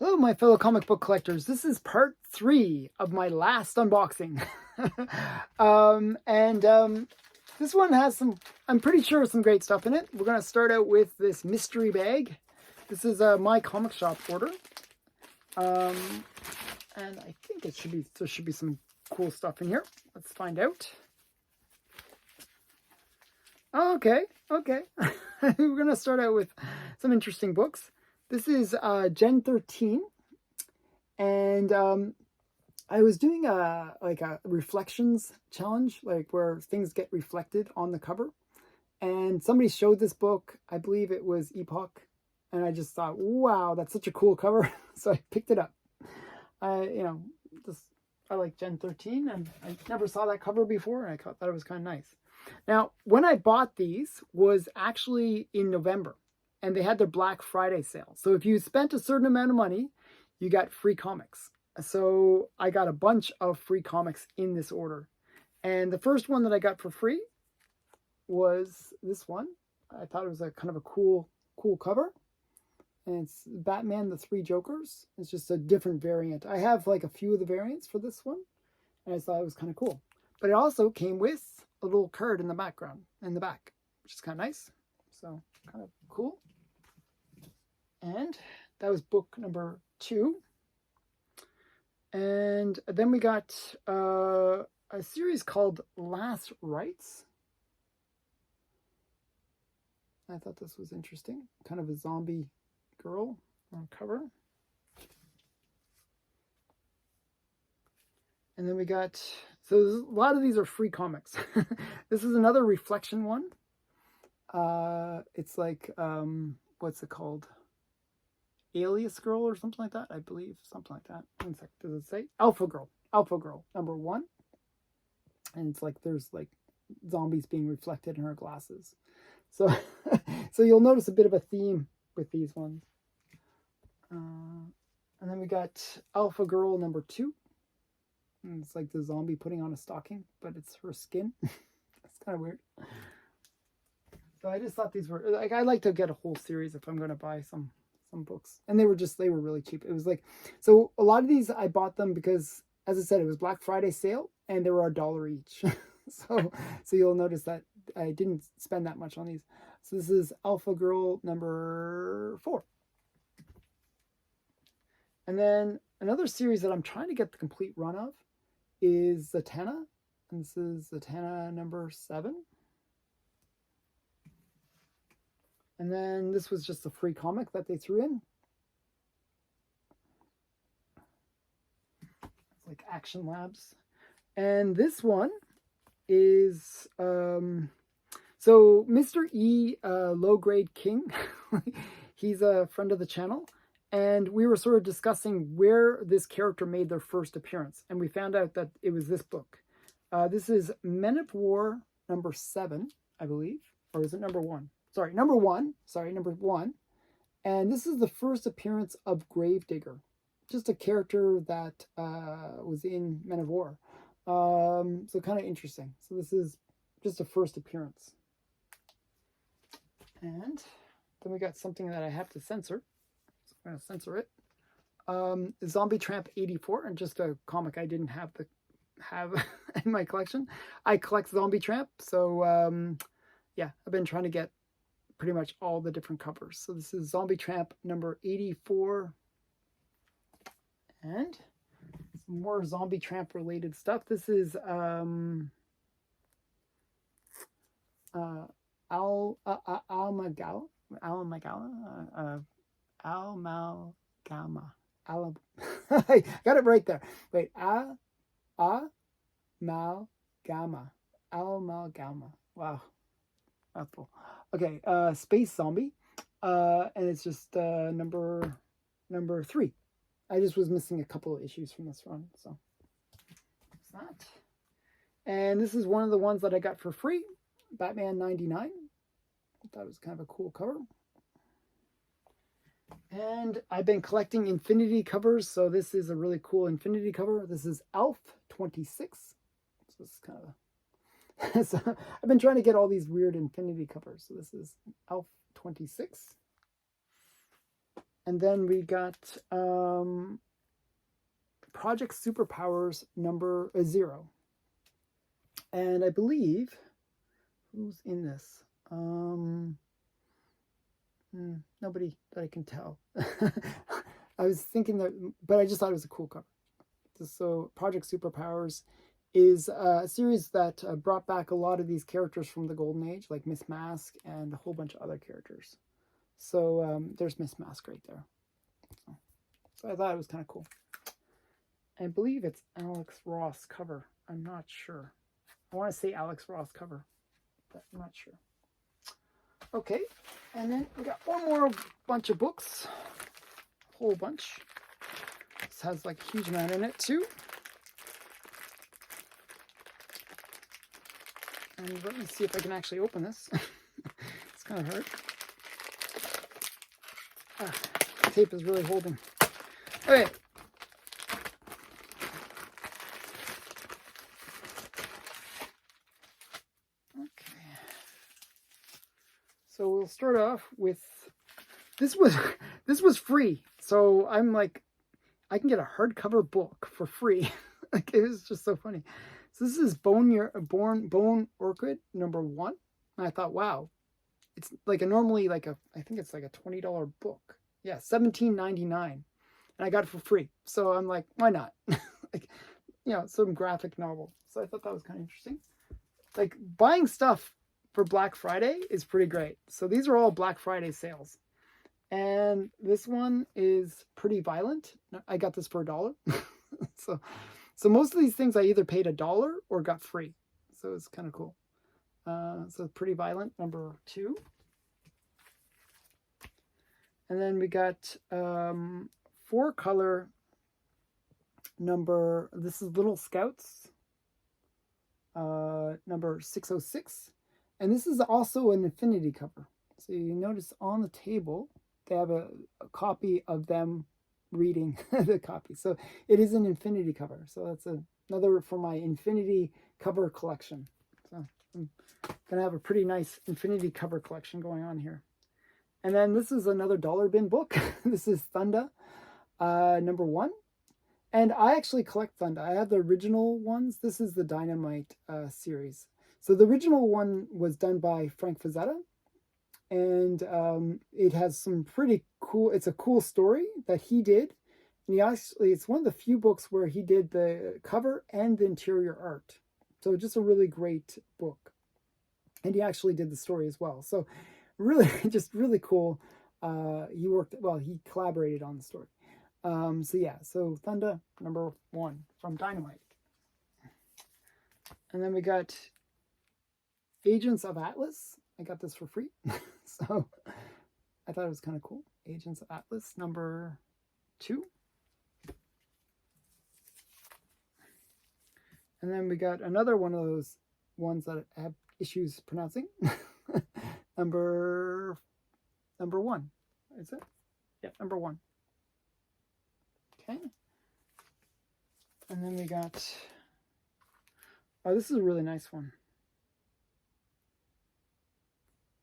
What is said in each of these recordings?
Hello, my fellow comic book collectors. This is part 3 of my last unboxing. This one has some, I'm pretty sure, some great stuff in it. We're going to start out with this mystery bag. This is my comic shop order. And I think there should be some cool stuff in here. Let's find out. Okay. We're going to start out with some interesting books. This is Gen 13. And I was doing a reflections challenge, like where things get reflected on the cover. And somebody showed this book. I believe it was Epoch. And I just thought, wow, that's such a cool cover. So I picked it up. I like Gen 13, and I never saw that cover before, and I thought it was kind of nice. Now, when I bought these was actually in November, and they had their Black Friday sale. So if you spent a certain amount of money, you got free comics. So I got a bunch of free comics in this order. And the first one that I got for free was this one. I thought it was a kind of a cool cover. And it's Batman the Three Jokers. It's just a different variant. I have like a few of the variants for this one, and I thought it was kind of cool. But it also came with a little card in the back, which is kind of nice. So kind of cool. And that was book number 2. And then we got a series called Last Rites. I thought this was interesting. Kind of a zombie girl on cover. And then we got, so a lot of these are free comics. This is another reflection one. It's like, what's it called? Alias Girl or something like that, I believe. Something like that. One sec. Does it say? Alpha Girl number 1. And it's like there's like zombies being reflected in her glasses. So so you'll notice a bit of a theme with these ones. And then we got Alpha Girl number 2. And it's like the zombie putting on a stocking, but it's her skin. It's kind of weird. So I just thought these were like, I like to get a whole series if I'm going to buy some books. And they were really cheap. It was like, so a lot of these I bought them because, as I said, it was Black Friday sale and they were $1 each. so you'll notice that I didn't spend that much on these. So this is Alpha Girl number 4. And then another series that I'm trying to get the complete run of is Zatanna. And this is Zatanna number 7. And then this was just a free comic that they threw in. It's like Action Labs. And this one is, so Mr. E, Low Grade King, he's a friend of the channel. And we were sort of discussing where this character made their first appearance. And we found out that it was this book. This is Men of War number 7, I believe. Or is it number 1? Sorry, number 1. And this is the first appearance of Gravedigger. Just a character that was in Men of War. So kind of interesting. So this is just a first appearance. And then we got something that I have to censor. I'm going to censor it. Zombie Tramp 84, and just a comic I didn't have in my collection. I collect Zombie Tramp, so yeah, I've been trying to get pretty much all the different covers. So this is Zombie Tramp number 84. And some more Zombie Tramp related stuff. This is Amalgama. I got it right there. Wait, Amalgama. Wow. Mouthful. Okay, Space Zombie. And it's just number 3. I just was missing a couple of issues from this run, so that's that. And this is one of the ones that I got for free. Batman 99. I thought it was kind of a cool cover. And I've been collecting Infinity covers, so this is a really cool Infinity cover. This is Alf 26. So this is kind of so I've been trying to get all these weird Infinity covers. So this is Alf 26. And then we got Project Superpowers number 0. And I believe, who's in this? Nobody that I can tell. I was thinking that, but I just thought it was a cool cover. So Project Superpowers is a series that brought back a lot of these characters from the Golden Age, like Miss Mask and a whole bunch of other characters. So there's Miss Mask right there. So I thought it was kind of cool. I believe it's Alex Ross cover. I'm not sure. I want to say Alex Ross cover, but I'm not sure. Okay, and then we got one more bunch of books. A whole bunch. This has like a huge amount in it too. And let me see if I can actually open this. It's kind of hard. The tape is really holding. Okay. So we'll start off with this was free. So I'm like, I can get a hardcover book for free. Like, it was just so funny. So this is Bone Orchid number 1. And I thought, wow, it's like normally like I think it's like a $20 book. Yeah, $17.99, and I got it for free. So I'm like, why not? Like, some graphic novel. So I thought that was kind of interesting. Like, buying stuff for Black Friday is pretty great. So these are all Black Friday sales. And this one is pretty violent. I got this for $1. So most of these things I either paid $1 or got free. So it's kind of cool. So Pretty Violent number 2. And then we got 4-color number, this is Little Scouts, number 606. And this is also an Infinity cover. So you notice on the table, they have a copy of them reading the copy. So it is an Infinity cover. So that's another for my Infinity cover collection. So I'm going to have a pretty nice Infinity cover collection going on here. And then this is another dollar bin book. This is Thunda, number 1. And I actually collect Thunda. I have the original ones. This is the Dynamite series. So the original one was done by Frank Frazetta. And it has some pretty cool, it's a cool story that he did. And it's one of the few books where he did the cover and the interior art. So just a really great book. And he actually did the story as well. So really, just really cool. He collaborated on the story. So Thunda, number 1 from Dynamite. And then we got Agents of Atlas. I got this for free. So I thought it was kind of cool. Agents of Atlas, number 2. And then we got another one of those ones that I have issues pronouncing. number 1. Is it? Yeah, number 1. Okay. And then we got, this is a really nice one.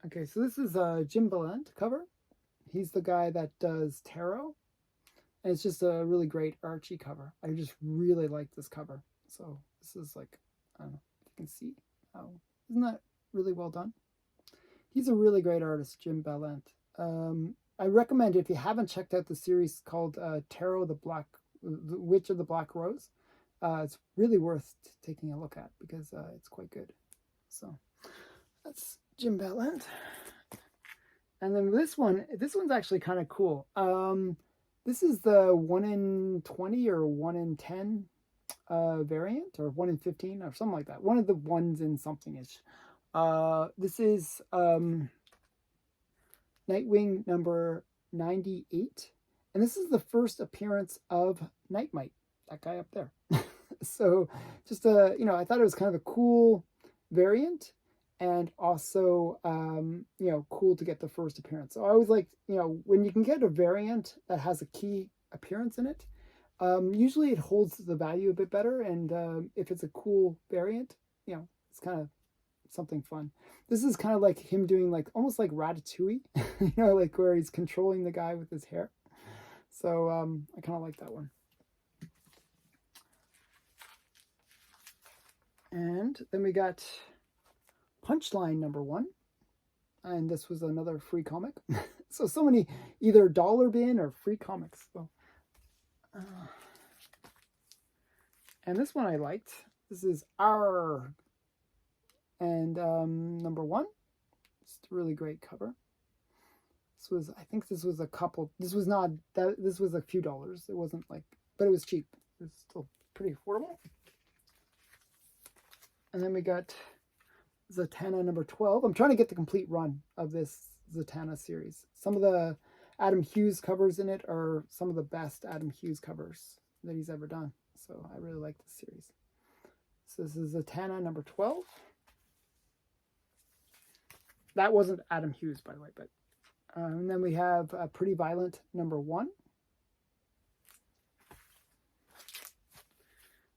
Okay, so this is Jim Ballant cover. He's the guy that does tarot. And it's just a really great Archie cover. I just really like this cover. So this is like, I don't know if you can see how, isn't that really well done? He's a really great artist, Jim Ballant. I recommend, if you haven't checked out the series called Tarot, the Witch of the Black Rose, it's really worth taking a look at because it's quite good. So that's Jim Ballant. And then this one's actually kind of cool. This is the 1 in 20 or 1 in 10 variant, or 1 in 15 or something like that. One of the ones in something-ish. This is Nightwing number 98. And this is the first appearance of Nightmite, that guy up there. So just, I thought it was kind of a cool variant. And also, cool to get the first appearance. So I always like, when you can get a variant that has a key appearance in it, usually it holds the value a bit better. And if it's a cool variant, it's kind of something fun. This is kind of like him doing almost like Ratatouille, like where he's controlling the guy with his hair. So I kind of like that one. And then we got Punchline #1. And this was another free comic. So many either dollar bin or free comics. So, and this one I liked. This is R. And #1. It's a really great cover. This was, I think this was a couple. This was not that. This was a few dollars. It wasn't like, but it was cheap. It was still pretty affordable. And then we got Zatanna #12. I'm trying to get the complete run of this Zatanna series. Some of the Adam Hughes covers in it are some of the best Adam Hughes covers that he's ever done. So I really like this series. So this is Zatanna #12. That wasn't Adam Hughes, by the way, but and then we have Pretty Violent #1.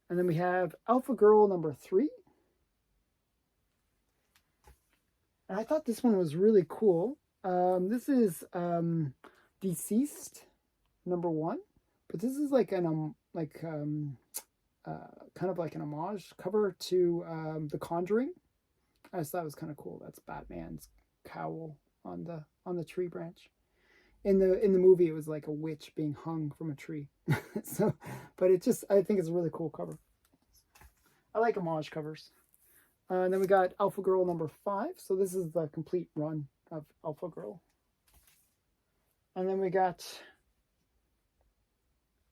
And then we have Alpha Girl #3. And I thought this one was really cool. This is Deceased #1, but this is like an kind of like an homage cover to The Conjuring. I just thought it was kind of cool. That's Batman's cowl on the tree branch. In the movie, it was like a witch being hung from a tree. So, but I think it's a really cool cover. I like homage covers. And then we got Alpha Girl #5. So this is the complete run of Alpha Girl. And then we got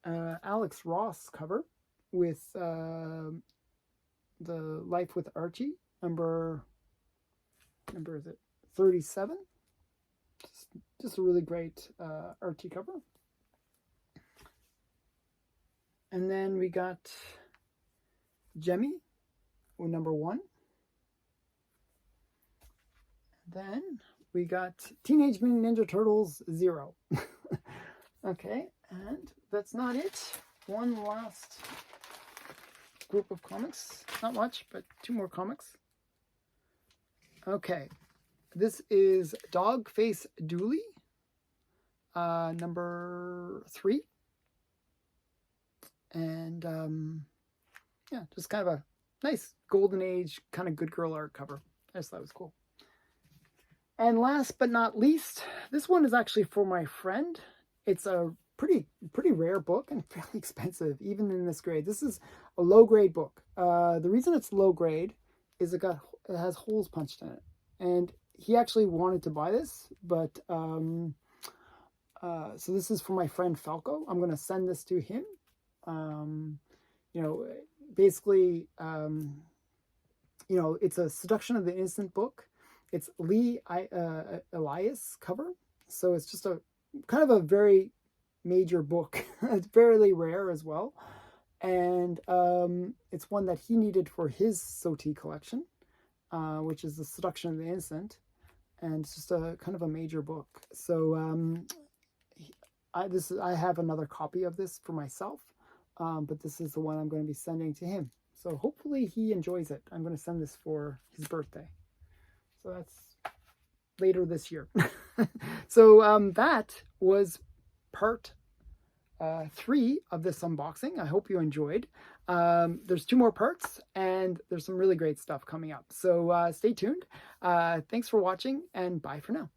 Alex Ross cover with the Life with Archie number is it 37. Just a really great Archie cover. And then we got Jemmy with #1. Then we got Teenage Mutant Ninja Turtles 0. Okay, and that's not it. One last group of comics. Not much, but 2 more comics. Okay, this is Dogface Dooley, #3. And yeah, just kind of a nice golden age kind of good girl art cover. I just thought it was cool. And last but not least, this one is actually for my friend. It's a pretty rare book and fairly expensive, even in this grade. This is a low grade book. The reason it's low grade is it has holes punched in it. And he actually wanted to buy this, but so this is for my friend Falco. I'm going to send this to him. Basically, it's a Seduction of the Innocent book. It's Lee Elias cover. So it's just a kind of a very major book. It's fairly rare as well. And it's one that he needed for his SOTI collection, which is the Seduction of the Innocent. And it's just a kind of a major book. So I have another copy of this for myself, but this is the one I'm going to be sending to him. So hopefully he enjoys it. I'm going to send this for his birthday. So that's later this year. So that was part 3 of this unboxing. I hope you enjoyed. There's 2 more parts, and there's some really great stuff coming up. So stay tuned. Thanks for watching, and bye for now.